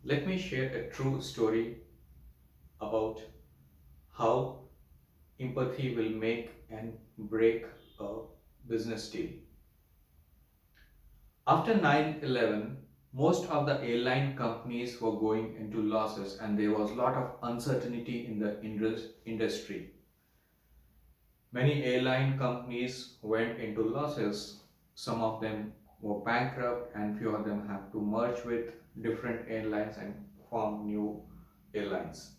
Let me share a true story about how empathy will make and break a business deal. After 9/11, most of the airline companies were going into losses and there was a lot of uncertainty in the industry. Many airline companies went into losses. Some of them were bankrupt and few of them have to merge with different airlines and form new airlines.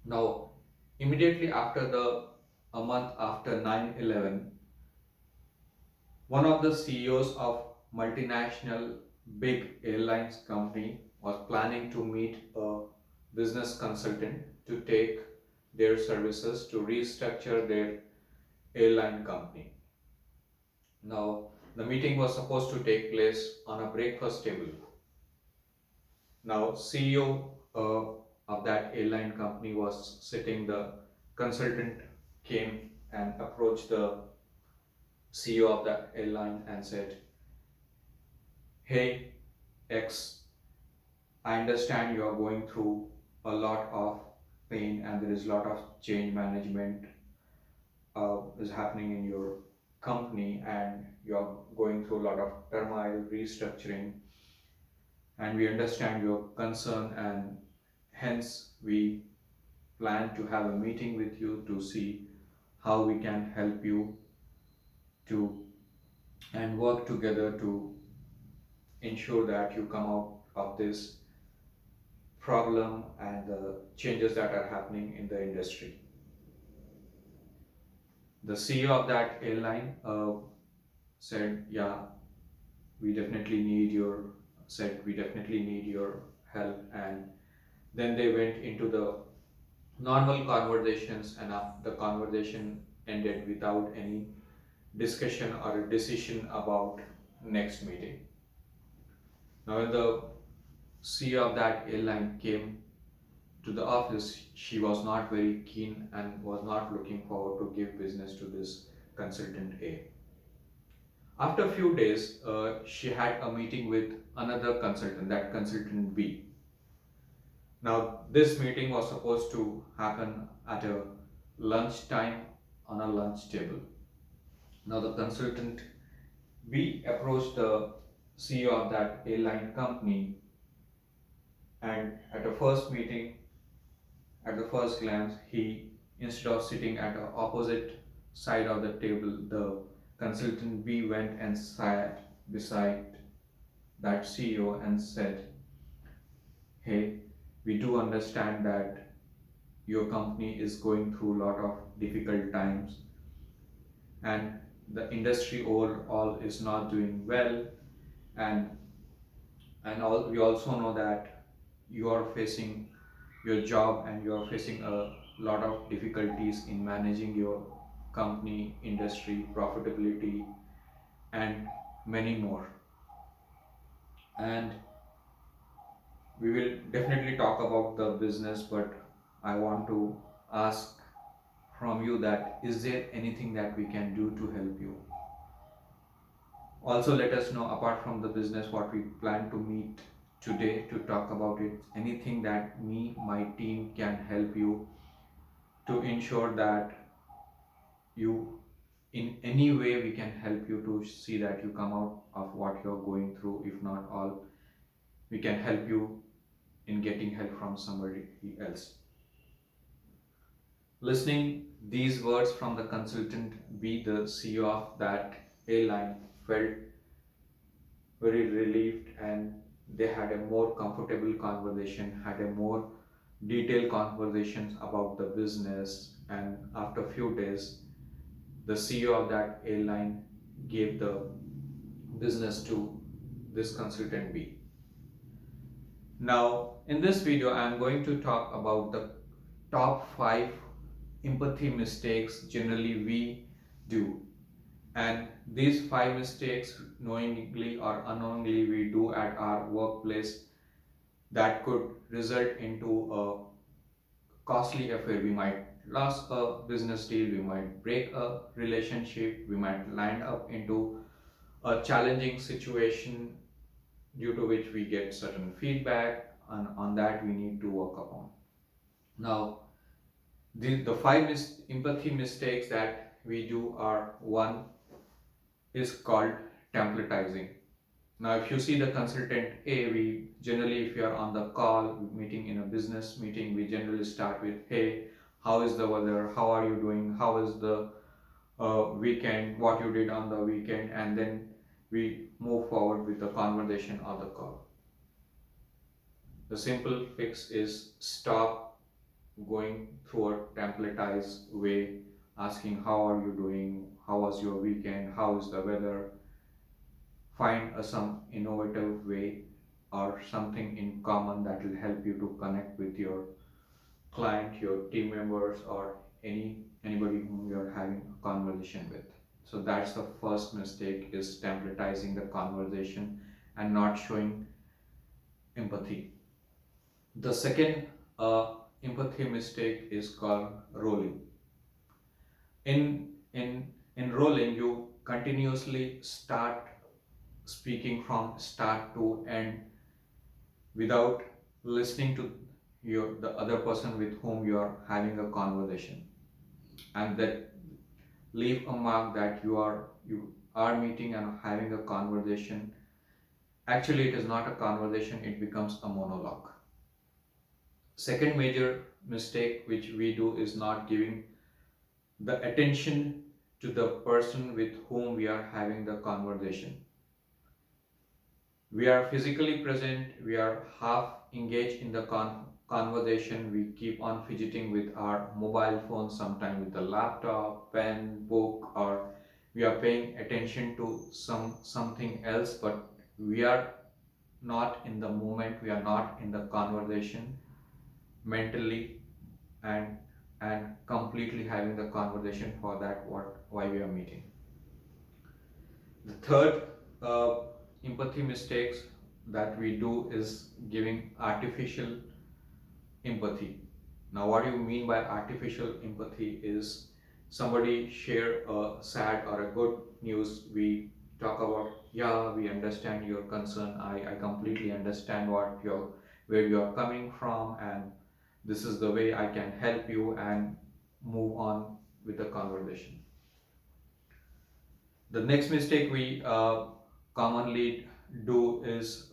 Now, immediately after a month after 9/11, one of the CEOs of multinational big airlines company was planning to meet a business consultant to take their services to restructure their airline company. Now, the meeting was supposed to take place on a breakfast table. Now, CEO of that airline company was sitting. The consultant came and approached the CEO of the airline and said, "Hey, X, I understand you are going through a lot of pain and there is a lot of change management is happening in your company and you are going through a lot of turmoil, restructuring, and we understand your concern and hence we plan to have a meeting with you to see how we can help you to and work together to ensure that you come out of this problem and the changes that are happening in the industry." The CEO of that airline said, "Yeah, we definitely need your we definitely need your help." And then they went into the normal conversations, and the conversation ended without any discussion or a decision about next meeting. Now, when the CEO of that airline came to the office, she was not very keen and was not looking forward to give business to this consultant A. After a few days, she had a meeting with another consultant, that consultant B. Now, this meeting was supposed to happen at a lunchtime on a lunch table. Now, the consultant B approached the CEO of that airline company, and at the first meeting, at the first glance, he, instead of sitting at the opposite side of the table, the consultant B went and sat beside that CEO and said, "Hey, we do understand that your company is going through a lot of difficult times and the industry overall is not doing well, and we also know that you are facing your job and you are facing a lot of difficulties in managing your company, industry, profitability, and many more. And we will definitely talk about the business, but I want to ask from you that is there anything that we can do to help you? Also, let us know apart from the business what we plan to meet today to talk about it. Anything that me, my team can help you to ensure that you, in any way, we can help you to see that you come out of what you're going through. If not all, we can help you in getting help from somebody else. Listening these words from the consultant B, the CEO of that airline, felt very relieved and they had a more comfortable conversation, had a more detailed conversations about the business. And after a few days, the CEO of that airline gave the business to this consultant B. Now, in this video, I am going to talk about the top 5 empathy mistakes generally we do. And these 5 mistakes, knowingly or unknowingly, we do at our workplace that could result into a costly affair. We might lose a business deal, we might break a relationship, we might land up into a challenging situation due to which we get certain feedback and on that we need to work upon. Now, the five empathy mistakes that we do are: one is called templatizing. Now, if you see the consultant A, we generally, if you are on the call meeting in a business meeting, we generally start with, "Hey, how is the weather? How are you doing? How is the weekend? What you did on the weekend?" And then we move forward with the conversation on the call. The simple fix is stop going through a templatized way, asking, "How are you doing? How was your weekend? How is the weather?" Find some innovative way or something in common that will help you to connect with your client, your team members, or anybody whom you are having a conversation with. So that's the first mistake, is templatizing the conversation and not showing empathy. The second empathy mistake is called rolling. In rolling, you continuously start speaking from start to end without listening to the other person with whom you are having a conversation, and that leave a mark that you are meeting and having a conversation. Actually, it is not a conversation, it becomes a monologue. Second major mistake which we do is not giving the attention to the person with whom we are having the conversation. We are physically present, we are half engaged in the conversation, we keep on fidgeting with our mobile phone, sometimes with the laptop, pen, book, or we are paying attention to something else, but we are not in the moment, we are not in the conversation mentally, and completely having the conversation for that why we are meeting. The third empathy mistakes that we do is giving artificial empathy. Now, what do you mean by artificial empathy is somebody share a sad or a good news. We talk about, yeah, we understand your concern. I completely understand where you are coming from, and this is the way I can help you, and move on with the conversation. The next mistake we commonly do is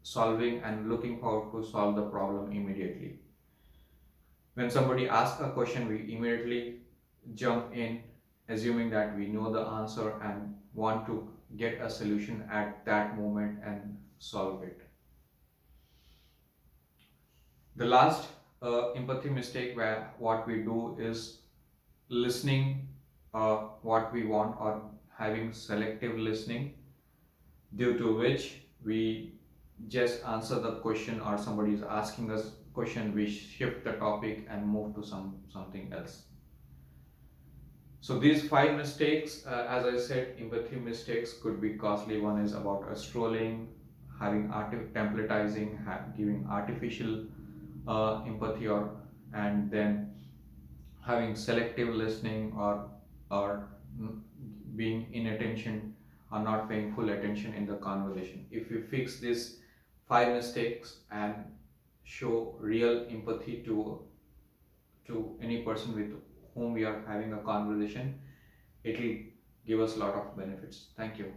solving and looking forward to solve the problem immediately. When somebody asks a question, we immediately jump in, assuming that we know the answer and want to get a solution at that moment and solve it. The last empathy mistake, where what we do is listening what we want, or having selective listening, due to which we just answer the question, or somebody is asking us question, we shift the topic and move to something else. So these five mistakes, as I said, empathy mistakes could be costly. One is about strolling, having templatizing, giving artificial empathy, and then having selective listening, or being inattention, or not paying full attention in the conversation. If we fix these five mistakes and show real empathy to any person with whom we are having a conversation, it will give us a lot of benefits. Thank you.